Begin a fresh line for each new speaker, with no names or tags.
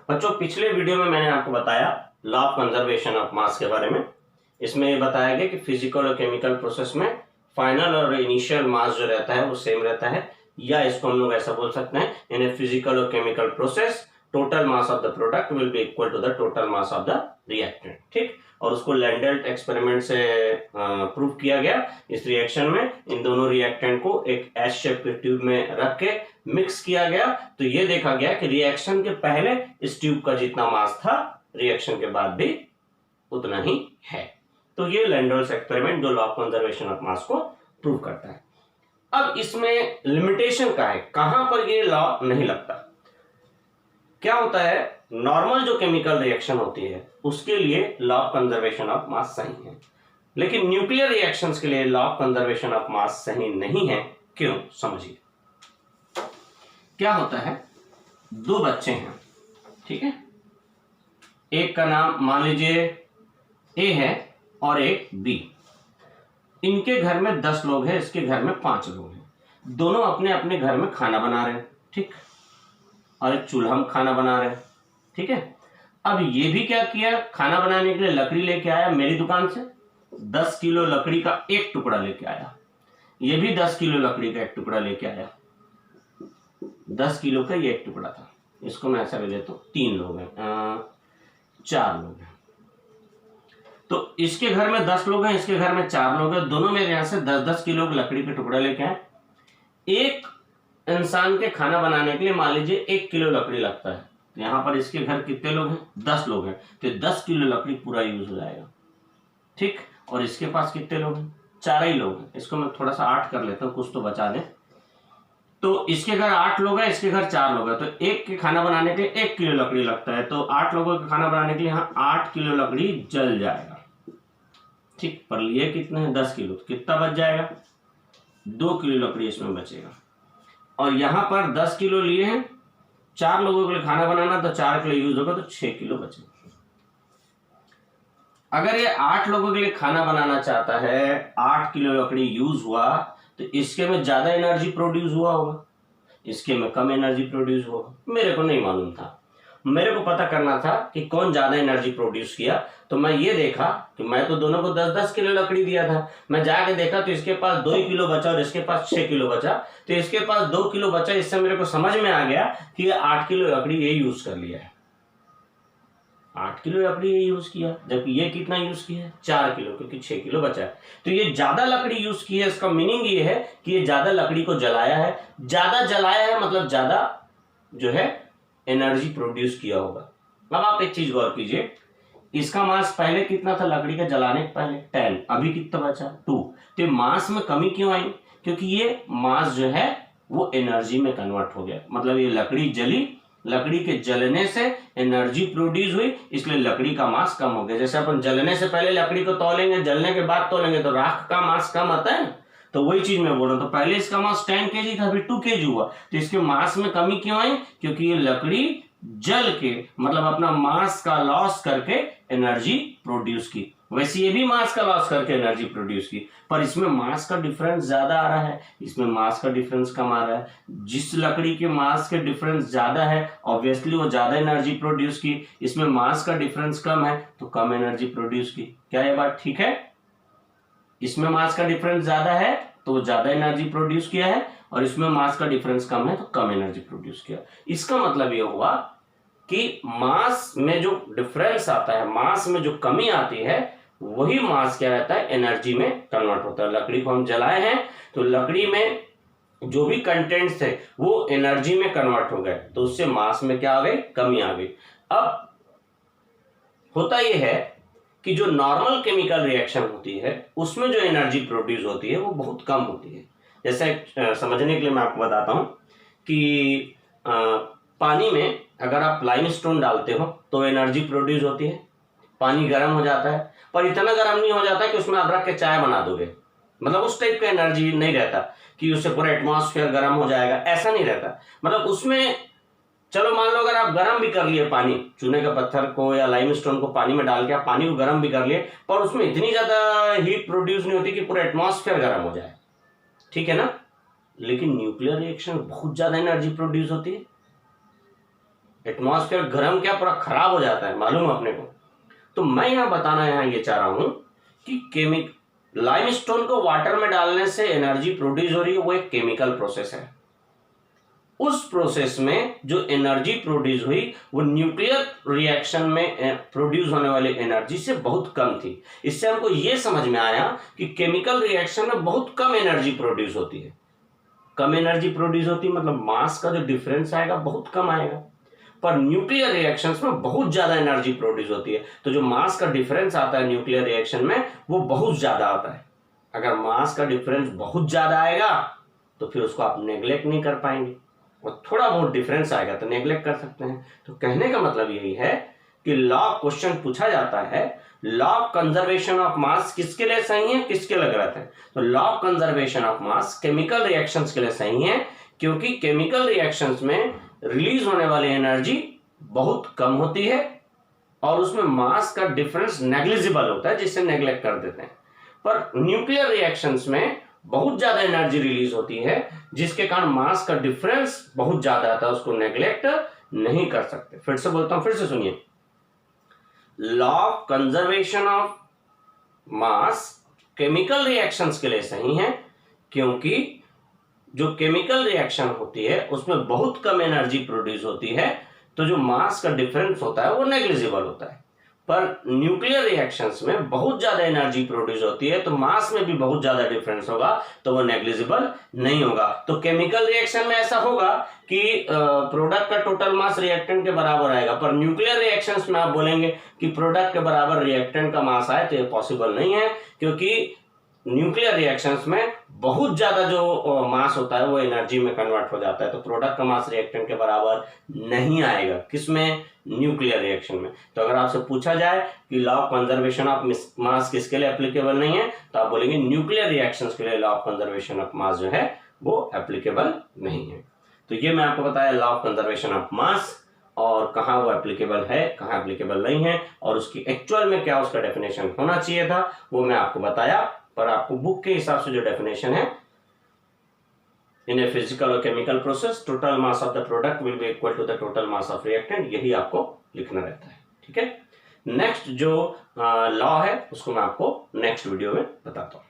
बच्चों पिछले वीडियो में मैंने आपको बताया law of conservation of mass के बारे में। इसमें ये बताया गया कि फिजिकल और केमिकल प्रोसेस में फाइनल और इनिशियल मास जो रहता है वो सेम रहता है, या इसको हम लोग ऐसा बोल सकते हैं इन ए फिजिकल और chemical process total mass of the product will be equal to the total mass of the reactant. ठीक, और उसको लैंडेल्ट एक्सपेरिमेंट से प्रूव किया गया। इस रिएक्शन में इन दोनों रिएक्टेंट को एक एस शेप के ट्यूब में रख के मिक्स किया गया, तो ये देखा गया कि रिएक्शन के पहले इस ट्यूब का जितना मास था रिएक्शन के बाद भी उतना ही है। तो ये लैंडेल्स एक्सपेरिमेंट जो law of conservation of mass को प्रूव करता है। अब इसमें लिमिटेशन का है, कहां पर ये लॉ नहीं लगता। क्या होता है, नॉर्मल जो केमिकल रिएक्शन होती है उसके लिए law of conservation of mass सही है, लेकिन न्यूक्लियर रिएक्शंस के लिए law of conservation of mass सही नहीं है। क्यों, समझिए। क्या होता है, दो बच्चे हैं, ठीक है, एक का नाम मान लीजिए ए है और एक बी। इनके घर में 10 लोग हैं, इसके घर में 5 लोग हैं। दोनों अपने अपने घर में खाना बना रहे हैं, ठीक, और एक चूल्हा में खाना बना रहे हैं, ठीक है। अब ये भी क्या किया, खाना बनाने के लिए लकड़ी लेके आया मेरी दुकान से, 10 किलो लकड़ी का एक टुकड़ा लेके आया। ये भी 10 किलो लकड़ी का एक टुकड़ा लेके आया, 10 किलो का ये एक टुकड़ा था। इसको मैं ऐसा ले लेता हूँ, 3 लोग हैं, 4 लोग हैं। तो इसके घर में 10 लोग हैं, इसके घर में 4 लोग हैं। दोनों मेरे यहाँ से 10-10 किलो लकड़ी के टुकड़ा लेके आए। एक इंसान के खाना बनाने के लिए मान लीजिए 1 किलो लकड़ी लगता है। यहाँ पर इसके घर कितने लोग हैं, 10 लोग हैं, तो 10 किलो लकड़ी पूरा यूज हो जाएगा, ठीक। और इसके पास कितने लोग हैं, 4 ही लोग हैं। इसको मैं थोड़ा सा 8 कर लेता हूँ, कुछ तो बचा दें। तो इसके घर 8 लोग हैं, इसके घर 4 लोग हैं, तो एक के खाना बनाने के लिए 1 किलो लकड़ी लगता है, तो 8 लोगों के खाना बनाने के लिए यहाँ 8 किलो लकड़ी जल जाएगा, ठीक। पर लिए कितने हैं, 10 किलो, तो कितना बच जाएगा, 2 किलो लकड़ी इसमें बचेगा। और यहाँ पर 10 किलो लिए हैं, 4 लोगों के लिए खाना बनाना, तो 4 किलो यूज होगा, तो 6 किलो बचेगा। अगर ये 8 लोगों के लिए खाना बनाना चाहता है, 8 किलो लकड़ी यूज हुआ, तो इसके में ज्यादा एनर्जी प्रोड्यूस हुआ होगा, इसके में कम एनर्जी प्रोड्यूस हुआ। मेरे को नहीं मालूम था, मेरे को पता करना था कि कौन ज्यादा एनर्जी प्रोड्यूस किया। तो मैं ये देखा कि मैं तो दोनों को 10-10 किलो लकड़ी दिया था। मैं जाके देखा तो इसके पास 2 किलो बचा और इसके पास 6 किलो बचा, तो इसके पास 2 किलो बचा। इससे मेरे को समझ में आ गया कि ये 8 किलो लकड़ी ये यूज कर लिया है, 8 किलो लकड़ी ये यूज किया, जबकि ये कितना यूज किया है, 4 किलो, क्योंकि 6 किलो बचा है। तो ये ज्यादा लकड़ी यूज की है, इसका मीनिंग ये है कि ये ज्यादा लकड़ी को जलाया है। ज्यादा जलाया है मतलब ज्यादा जो है एनर्जी प्रोड्यूस किया होगा। अब आप एक चीज गौर कीजिए, इसका मास पहले कितना था लकड़ी का जलाने के पहले, 10, अभी कितना बचा, 2। तो मास में कमी क्यों आई, क्योंकि ये मास जो है वो एनर्जी में कन्वर्ट हो गया। मतलब ये लकड़ी जली, लकड़ी के जलने से एनर्जी प्रोड्यूस हुई, इसलिए लकड़ी का मास कम हो गया। जैसे अपन जलने से पहले लकड़ी को तोलेंगे, जलने के बाद तोलेंगे तो राख का मास कम आता है ना, तो वही चीज मैं बोल रहा हूं। तो पहले इसका मास 10 kg था, अभी 2 kg हुआ, तो इसके मास में कमी क्यों आई, क्योंकि ये लकड़ी जल के मतलब अपना मास का लॉस करके एनर्जी प्रोड्यूस की। वैसे ये भी मास का लॉस करके एनर्जी प्रोड्यूस की, पर इसमें मास का डिफरेंस ज्यादा आ रहा है, इसमें मास का डिफरेंस कम आ रहा है। जिस लकड़ी के मास के डिफरेंस ज्यादा है ऑब्वियसली वो ज्यादा एनर्जी प्रोड्यूस की, इसमें मास का डिफरेंस कम है तो कम एनर्जी प्रोड्यूस की। क्या ये बात ठीक है, इसमें मास का डिफरेंस ज्यादा है तो ज्यादा एनर्जी प्रोड्यूस किया है, और इसमें मास का डिफरेंस कम है तो कम एनर्जी प्रोड्यूस किया। इसका मतलब ये हुआ कि मास में जो डिफरेंस आता है, मास में जो कमी आती है, वही मास क्या रहता है, एनर्जी में कन्वर्ट होता है। लकड़ी को हम जलाए हैं तो लकड़ी में जो भी कंटेंट्स थे वो एनर्जी में कन्वर्ट हो गए, तो उससे मास में क्या आ गई, कमी आ गई। अब होता यह है कि जो नॉर्मल केमिकल रिएक्शन होती है उसमें जो एनर्जी प्रोड्यूस होती है वो बहुत कम होती है। जैसे समझने के लिए मैं आपको बताता हूं कि पानी में अगर आप लाइमस्टोन डालते हो तो एनर्जी प्रोड्यूस होती है, पानी गर्म हो जाता है, पर इतना गर्म नहीं हो जाता कि उसमें आप रख के चाय बना दोगे। मतलब उस टाइप का एनर्जी नहीं रहता कि उससे पूरा एटमॉस्फेयर गर्म हो जाएगा, ऐसा नहीं रहता। मतलब उसमें चलो मान लो अगर आप गर्म भी कर लिए पानी, चूने के पत्थर को या लाइमस्टोन को पानी में डाल के आप पानी को गर्म भी कर लिए, पर उसमें इतनी ज्यादा हीट प्रोड्यूस नहीं होती कि पूरा एटमॉस्फेयर गर्म हो जाए, ठीक है ना। लेकिन न्यूक्लियर रिएक्शन बहुत ज्यादा एनर्जी प्रोड्यूस होती है, एटमॉस्फेयर गर्म क्या पूरा खराब हो जाता है, मालूम है अपने को। तो मैं यहाँ बताना यहाँ ये चाह रहा हूं कि लाइमस्टोन को वाटर में डालने से एनर्जी प्रोड्यूस हो रही है, वो एक केमिकल प्रोसेस है। उस प्रोसेस में जो एनर्जी प्रोड्यूस हुई वो न्यूक्लियर रिएक्शन में प्रोड्यूस होने वाली एनर्जी से बहुत कम थी। इससे हमको ये समझ में आया कि केमिकल रिएक्शन में बहुत कम एनर्जी प्रोड्यूस होती है। कम एनर्जी प्रोड्यूस होती मतलब मास का जो डिफरेंस आएगा बहुत कम आएगा, पर न्यूक्लियर रिएक्शंस में बहुत ज्यादा एनर्जी प्रोड्यूस होती है। तो जो मास का डिफरेंस आता है न्यूक्लियर रिएक्शन में वो बहुत ज्यादा आता है। अगर मास का डिफरेंस बहुत ज्यादा आएगा तो फिर उसको आप नेग्लेक्ट नहीं कर पाएंगे, और थोड़ा बहुत डिफरेंस आएगा तो नेग्लेक्ट कर सकते हैं। तो कहने का मतलब यही है कि लॉ क्वेश्चन पूछा जाता है, law of conservation of mass किसके लिए सही है, किसके लिए गलत है। तो law of conservation of mass chemical reactions के लिए सही है, क्योंकि केमिकल रिएक्शंस में रिलीज होने वाली एनर्जी बहुत कम होती है और उसमें मास का डिफरेंस नेग्लिजिबल होता है, जिससे नेग्लेक्ट कर देते हैं। पर न्यूक्लियर रिएक्शंस में बहुत ज्यादा एनर्जी रिलीज होती है, जिसके कारण मास का डिफरेंस बहुत ज्यादा आता है, उसको नेग्लेक्ट नहीं कर सकते। फिर से बोलता हूं, फिर से सुनिए। Law of conservation of mass chemical reactions के लिए सही है, क्योंकि जो केमिकल रिएक्शन होती है उसमें बहुत कम एनर्जी प्रोड्यूस होती है, तो जो मास का डिफरेंस होता है वो नेग्लिजिबल होता है। पर न्यूक्लियर रिएक्शंस में बहुत ज्यादा एनर्जी प्रोड्यूस होती है, तो मास में भी बहुत ज्यादा डिफरेंस होगा, तो वो नेग्लिजिबल नहीं होगा। तो केमिकल रिएक्शन में ऐसा होगा कि प्रोडक्ट का टोटल मास रिएक्टेंट के बराबर आएगा, पर न्यूक्लियर रिएक्शंस में आप बोलेंगे कि प्रोडक्ट के बराबर रिएक्टेंट का मास आए, तो ये पॉसिबल नहीं है, क्योंकि न्यूक्लियर रिएक्शंस में बहुत ज्यादा जो मास होता है वो एनर्जी में कन्वर्ट हो जाता है, तो प्रोडक्ट का मास रिएक्टेंट के बराबर नहीं आएगा। किसमें? न्यूक्लियर रिएक्शन में। तो अगर आपसे पूछा जाए कि law of conservation of mass किसके लिए एप्लीकेबल नहीं है, तो आप बोलेंगे न्यूक्लियर रिएक्शंस के लिए law of conservation of mass जो है वो एप्लीकेबल नहीं है। तो ये मैं आपको बताया law of conservation of mass, और कहाँ वो एप्लीकेबल है, कहाँ एप्लीकेबल नहीं है, और उसकी एक्चुअल में क्या उसका डेफिनेशन होना चाहिए था, वो मैं आपको बताया। पर आपको बुक के हिसाब से जो डेफिनेशन है, इन ए फिजिकल और chemical process total mass of the product will be equal to the total mass of reactant, यही आपको लिखना रहता है। ठीक है, नेक्स्ट जो लॉ है उसको मैं आपको नेक्स्ट वीडियो में बताता हूं।